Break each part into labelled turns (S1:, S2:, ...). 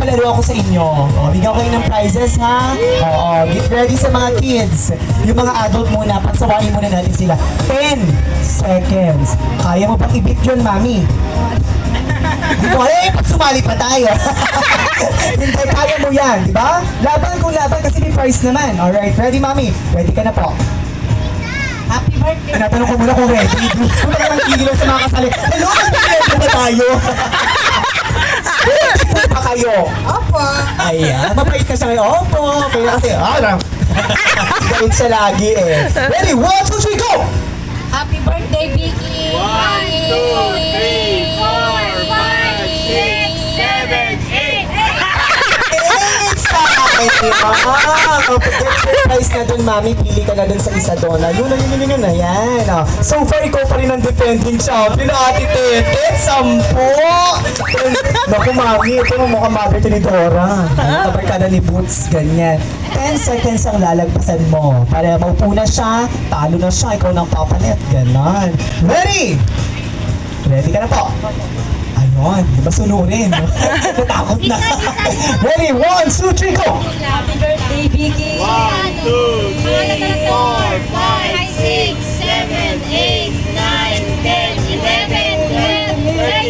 S1: palaro ako sa inyo. O, bigyan ko kayo ng prizes, ha? Oo, get ready sa mga kids. Yung mga adult muna, pansawain muna natin sila. 10 seconds. Kaya mo pang i-beat yun, mami? Di ko, pag sumali pa tayo. Hindi, kaya mo yan, di ba? Laban kung laban kasi may prize naman. Alright, ready, mami? Ready ka na po.
S2: Happy birthday.
S1: Natanong ko muna kung ready. Kung naman kigilaw sa mga kasali. Hello, mag-ready ba tayo? Ready pa kayo?
S2: Opo.
S1: Ayan, mapait ka siya ngayon. Opo, kaya kasi, gawin siya lagi eh. Ready, 1, 2, 3, go!
S2: Happy birthday, Vicky.
S3: 1, 2, 3, 4, 5, 6, 7, 8.
S1: It's time! Kapag prize na dun, mami, pili ka na dun sa isa doon. Yun. Ayan. Oh. So far, ikaw pa rin ang defending champion, Ate Tete. 10! Naku, mami, ito mo mukhang mother to ni Dora. Kabarkada ni Boots, ganyan. 10 seconds ang lalagpasan mo. Para maupo na siya, talo na siya, ikaw nang papalit. Ganon. Ready? Ready ka na po? Ayun, di ba sunurin? Natakot na. Ready? 1, 2, 3, go!
S2: Happy birthday, Vicky.
S3: 1, 2, 3, 4, 5, 6, 7, 8, 9, 10, 11, 12, 13,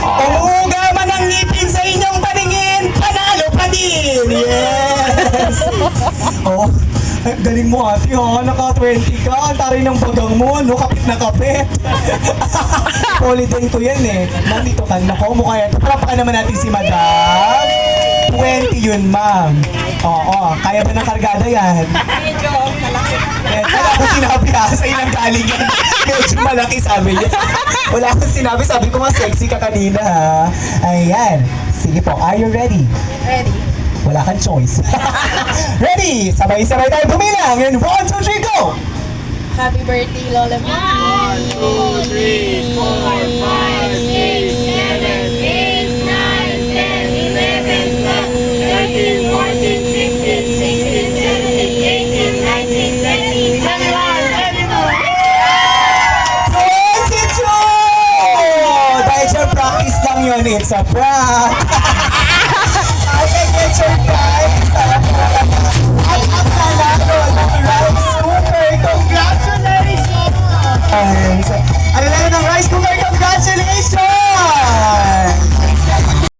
S1: Umuga man ang ngipin sa inyong paningin, panalo pa din! Yes! Oh, galing mo ate ha, naka-20 ka, ang taray ng bagang mo, no? Kapit na kapit. Politen ko yan eh. Nandito ka, nako, mukha yan. Parapakan naman natin si Madam. 20 yun, ma'am. Oo, kaya ba ng kargada yan?
S2: Medyo malaki.
S1: Wala akong sinabi ha, sa ilang galing yan. Medyo malaki sabi niya. Wala akong sinabi, sabi ko nga sexy ka kanina ha. Ayan. Sige po, are you ready?
S2: Ready?
S1: Wala kang choice. Ready? Sabay-sabay tayo bumilang. And 1, 2, 3, go!
S2: Happy birthday, Lola Vicky.
S3: 1, 2, 3, 4, 5, 6, 7, 8, 9, 10, 11, 12, 13, 14, 15, 16, 17, 18, 19, 20, 21,
S1: 22! Dahil siya practice lang yun, it's a prank!